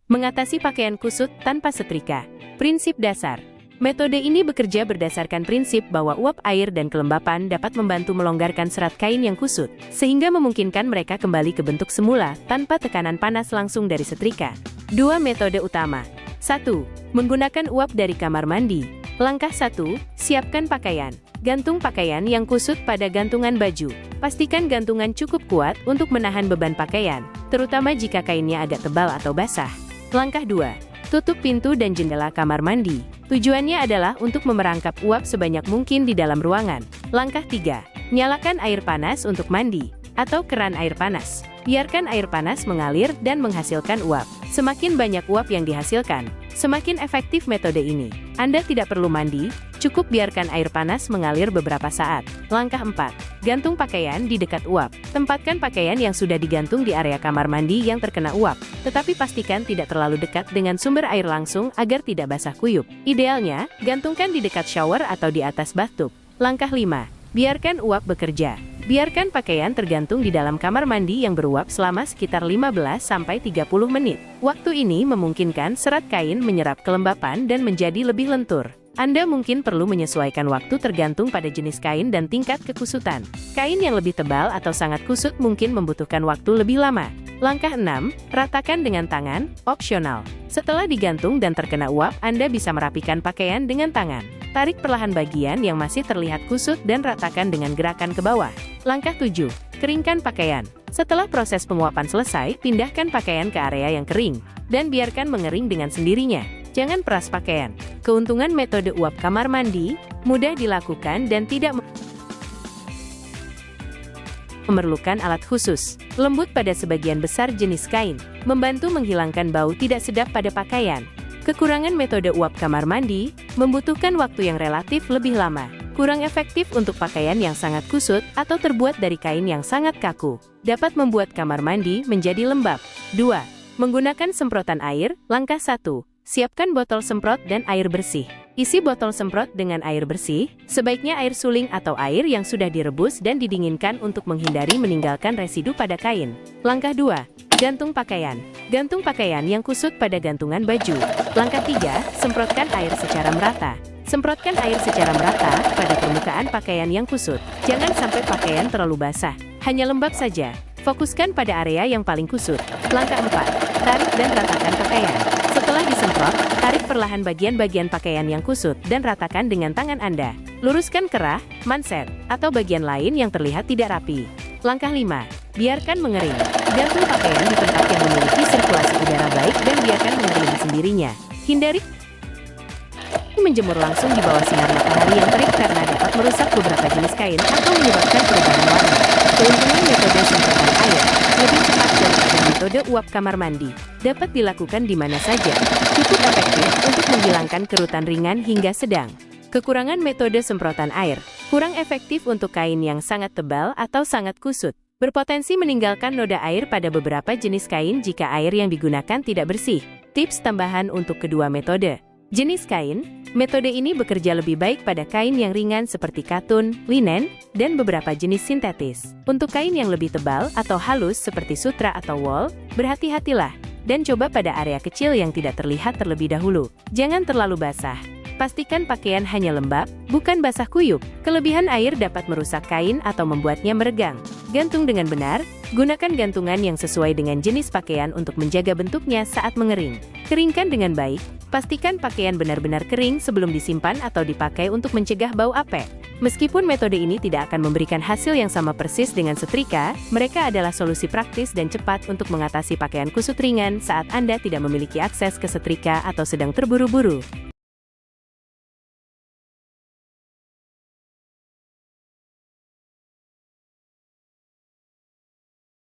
Mengatasi pakaian kusut tanpa setrika. Prinsip dasar. Metode ini bekerja berdasarkan prinsip bahwa uap air dan kelembapan dapat membantu melonggarkan serat kain yang kusut, sehingga memungkinkan mereka kembali ke bentuk semula tanpa tekanan panas langsung dari setrika. 2 metode utama. 1. Menggunakan uap dari kamar mandi. Langkah 1. Siapkan pakaian. Gantung pakaian yang kusut pada gantungan baju. Pastikan gantungan cukup kuat untuk menahan beban pakaian, terutama jika kainnya agak tebal atau basah. Langkah 2. Tutup pintu dan jendela kamar mandi. Tujuannya adalah untuk memerangkap uap sebanyak mungkin di dalam ruangan. Langkah 3. Nyalakan air panas untuk mandi, atau keran air panas. Biarkan air panas mengalir dan menghasilkan uap. Semakin banyak uap yang dihasilkan, semakin efektif metode ini. Anda tidak perlu mandi, cukup biarkan air panas mengalir beberapa saat. Langkah 4. Gantung pakaian di dekat uap. Tempatkan pakaian yang sudah digantung di area kamar mandi yang terkena uap, tetapi pastikan tidak terlalu dekat dengan sumber air langsung agar tidak basah kuyup. Idealnya, gantungkan di dekat shower atau di atas bathtub. Langkah 5. Biarkan uap bekerja. Biarkan pakaian tergantung di dalam kamar mandi yang beruap selama sekitar 15-30 menit. Waktu ini memungkinkan serat kain menyerap kelembapan dan menjadi lebih lentur. Anda mungkin perlu menyesuaikan waktu tergantung pada jenis kain dan tingkat kekusutan. Kain yang lebih tebal atau sangat kusut mungkin membutuhkan waktu lebih lama. Langkah 6. Ratakan dengan tangan, opsional. Setelah digantung dan terkena uap, Anda bisa merapikan pakaian dengan tangan. Tarik perlahan bagian yang masih terlihat kusut dan ratakan dengan gerakan ke bawah. Langkah 7. Keringkan pakaian. Setelah proses penguapan selesai, pindahkan pakaian ke area yang kering, dan biarkan mengering dengan sendirinya. Jangan peras pakaian. Keuntungan metode uap kamar mandi, mudah dilakukan dan tidak memerlukan alat khusus. Lembut pada sebagian besar jenis kain, membantu menghilangkan bau tidak sedap pada pakaian. Kekurangan metode uap kamar mandi, membutuhkan waktu yang relatif lebih lama. Kurang efektif untuk pakaian yang sangat kusut atau terbuat dari kain yang sangat kaku. Dapat membuat kamar mandi menjadi lembab. 2. Menggunakan semprotan air. Langkah 1. Siapkan botol semprot dan air bersih. Isi botol semprot dengan air bersih, sebaiknya air suling atau air yang sudah direbus dan didinginkan untuk menghindari meninggalkan residu pada kain. Langkah 2. Gantung pakaian. Gantung pakaian yang kusut pada gantungan baju. Langkah 3. Semprotkan air secara merata. Semprotkan air secara merata pada permukaan pakaian yang kusut. Jangan sampai pakaian terlalu basah, hanya lembab saja. Fokuskan pada area yang paling kusut. Langkah 4. Tarik dan ratakan pakaian. Setelah disemprot, tarik perlahan bagian-bagian pakaian yang kusut dan ratakan dengan tangan Anda. Luruskan kerah, manset, atau bagian lain yang terlihat tidak rapi. Langkah 5. Biarkan mengering. Gantung pakaian di tempat yang memiliki sirkulasi udara baik dan biarkan mengering sendirinya. Hindari menjemur langsung di bawah sinar matahari yang terik karena dapat merusak beberapa jenis kain atau menyebabkan perubahan warna. Keuntungan metode semprotan air lebih cepat daripada metode uap kamar mandi. Dapat dilakukan di mana saja. Cukup efektif untuk menghilangkan kerutan ringan hingga sedang. Kekurangan metode semprotan air kurang efektif untuk kain yang sangat tebal atau sangat kusut. Berpotensi meninggalkan noda air pada beberapa jenis kain jika air yang digunakan tidak bersih. Tips tambahan untuk kedua metode. Jenis kain, metode ini bekerja lebih baik pada kain yang ringan seperti katun, linen, dan beberapa jenis sintetis. Untuk kain yang lebih tebal atau halus seperti sutra atau wool, berhati-hatilah, dan coba pada area kecil yang tidak terlihat terlebih dahulu. Jangan terlalu basah. Pastikan pakaian hanya lembab, bukan basah kuyup. Kelebihan air dapat merusak kain atau membuatnya meregang. Gantung dengan benar, gunakan gantungan yang sesuai dengan jenis pakaian untuk menjaga bentuknya saat mengering. Keringkan dengan baik, pastikan pakaian benar-benar kering sebelum disimpan atau dipakai untuk mencegah bau apek. Meskipun metode ini tidak akan memberikan hasil yang sama persis dengan setrika, mereka adalah solusi praktis dan cepat untuk mengatasi pakaian kusut ringan saat Anda tidak memiliki akses ke setrika atau sedang terburu-buru.